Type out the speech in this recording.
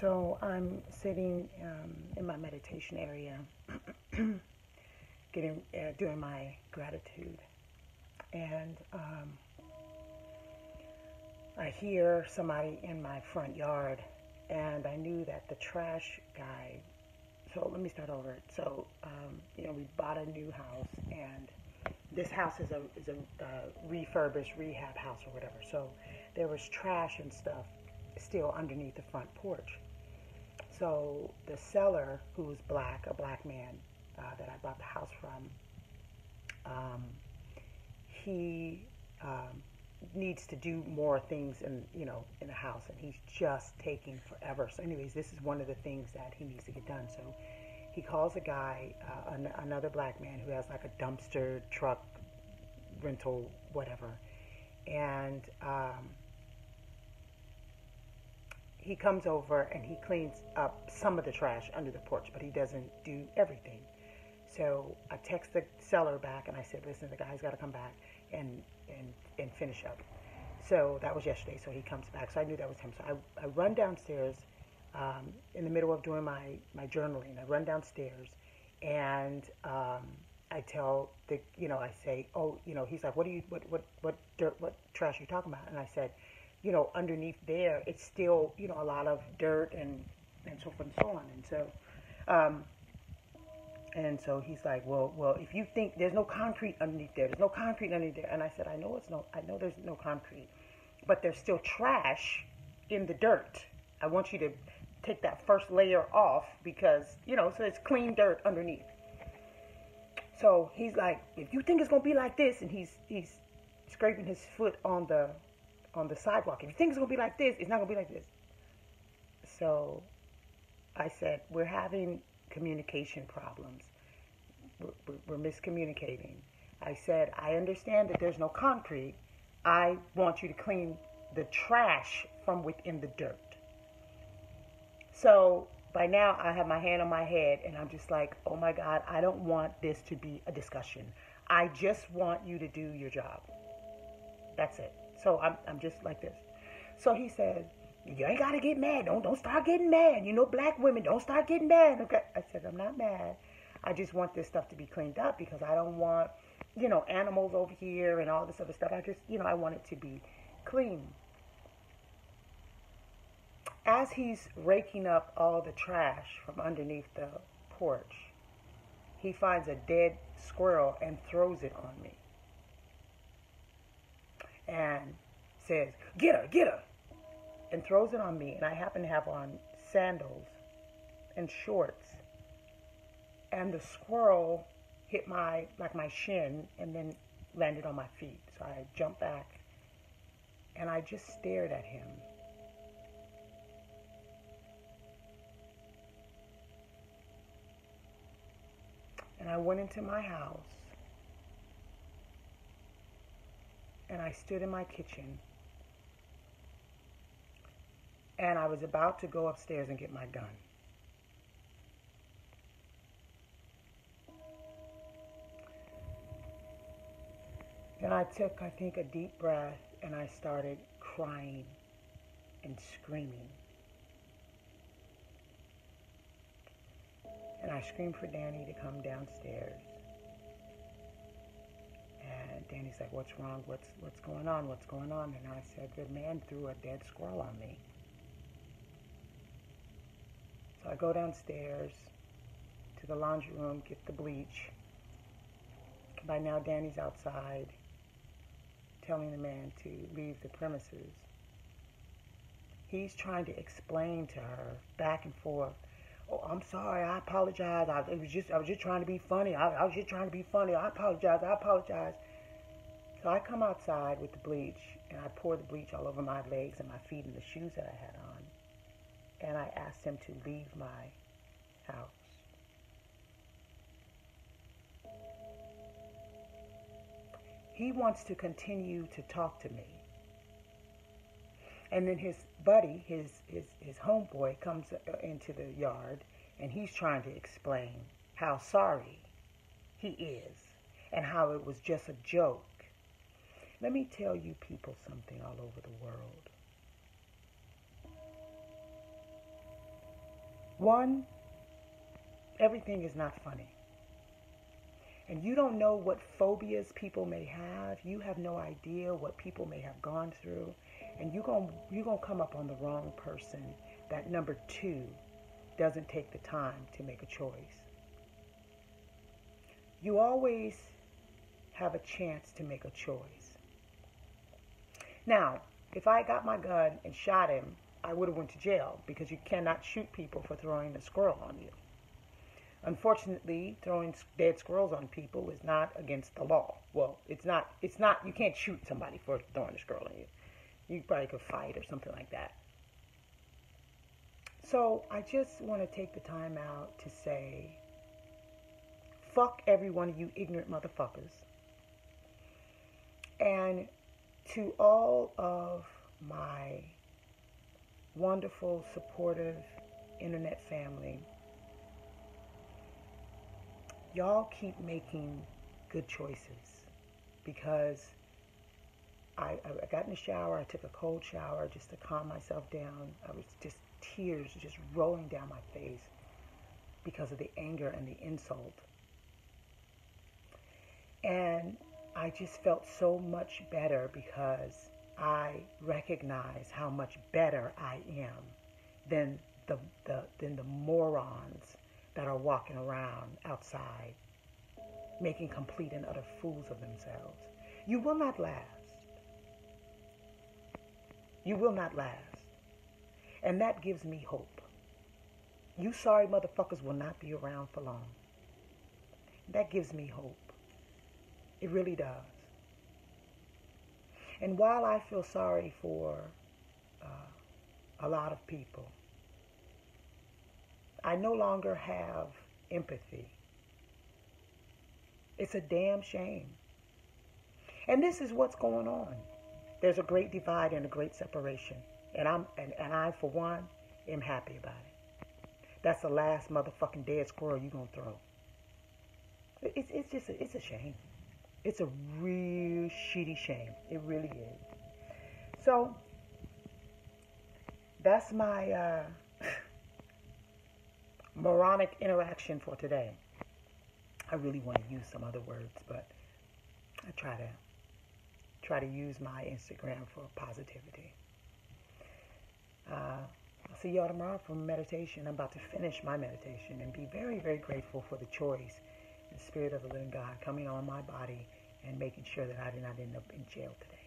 So I'm sitting in my meditation area, doing my gratitude, and I hear somebody in my front yard, and I knew that the trash guy. So let me start over. So we bought a new house, and this house is a refurbished rehab house or whatever. So there was trash and stuff still underneath the front porch. So the seller, who was black, a black man that I bought the house from, he needs to do more things in the house, and he's just taking forever. So, anyways, this is one of the things that he needs to get done. So he calls a guy, another black man who has like a dumpster truck rental, whatever, and he comes over and he cleans up some of the trash under the porch, but he doesn't do everything. So I text the seller back and I said, listen, the guy's got to come back and finish up. So that was yesterday. So he comes back. So I knew that was him. So I run downstairs in the middle of doing my journaling. I run downstairs and I tell I say, he's like, what trash are you talking about? And I said, underneath there, it's still, a lot of dirt and so forth and so on. And so he's like, well, if you think there's no concrete underneath there, there's no concrete underneath there. And I said, I know there's no concrete, but there's still trash in the dirt. I want you to take that first layer off because, so it's clean dirt underneath. So he's like, if you think it's going to be like this, and he's scraping his foot on the sidewalk. If you think it's going to be like this, it's not going to be like this. So I said, we're having communication problems. We're miscommunicating. I said, I understand that there's no concrete. I want you to clean the trash from within the dirt. So by now I have my hand on my head and I'm just like, oh my God, I don't want this to be a discussion. I just want you to do your job. That's it. So I'm just like this. So he says, you ain't got to get mad. Don't start getting mad. Black women, don't start getting mad. Okay. I said, I'm not mad. I just want this stuff to be cleaned up because I don't want, animals over here and all this other stuff. I just, I want it to be clean. As he's raking up all the trash from underneath the porch, he finds a dead squirrel and throws it on me. And says, get her, and throws it on me. And I happen to have on sandals and shorts. And the squirrel hit my shin and then landed on my feet. So I jumped back and I just stared at him. And I went into my house and I stood in my kitchen and I was about to go upstairs and get my gun. And I took, I think, a deep breath and I started crying and screaming. And I screamed for Danny to come downstairs. And Danny's like, what's wrong? What's going on? What's going on? And I said, the man threw a dead squirrel on me. So I go downstairs to the laundry room, get the bleach. By now, Danny's outside telling the man to leave the premises. He's trying to explain to her back and forth. Oh, I'm sorry. I apologize. I was just trying to be funny. I was just trying to be funny. I apologize. So I come outside with the bleach and I pour the bleach all over my legs and my feet and the shoes that I had on. And I asked him to leave my house. He wants to continue to talk to me. And then his buddy, his homeboy, comes into the yard and he's trying to explain how sorry he is and how it was just a joke. Let me tell you people something all over the world. One, everything is not funny. And you don't know what phobias people may have. You have no idea what people may have gone through. And you're gonna come up on the wrong person that, number two, doesn't take the time to make a choice. You always have a chance to make a choice. Now, if I got my gun and shot him, I would have went to jail, because you cannot shoot people for throwing a squirrel on you. Unfortunately, throwing dead squirrels on people is not against the law. Well, it's not, you can't shoot somebody for throwing a squirrel on you. You probably could fight or something like that. So I just want to take the time out to say, fuck every one of you ignorant motherfuckers. And to all of my wonderful, supportive internet family, y'all keep making good choices, because I got in the shower. I took a cold shower just to calm myself down. I was just tears just rolling down my face because of the anger and the insult. And I just felt so much better, because I recognize how much better I am than the morons that are walking around outside making complete and utter fools of themselves. You will not last. You will not last. And that gives me hope. You sorry motherfuckers will not be around for long. That gives me hope. It really does. And while I feel sorry for a lot of people, I no longer have empathy. It's a damn shame. And this is what's going on. There's a great divide and a great separation. And I, for one, am happy about it. That's the last motherfucking dead squirrel you're going to throw. It's a shame. It's a real shitty shame. It really is. So, that's my moronic interaction for today. I really want to use some other words, but I try to use my Instagram for positivity. I'll see y'all tomorrow for meditation. I'm about to finish my meditation and be very, very grateful for the choice and Spirit of the living God coming on my body and making sure that I did not end up in jail today.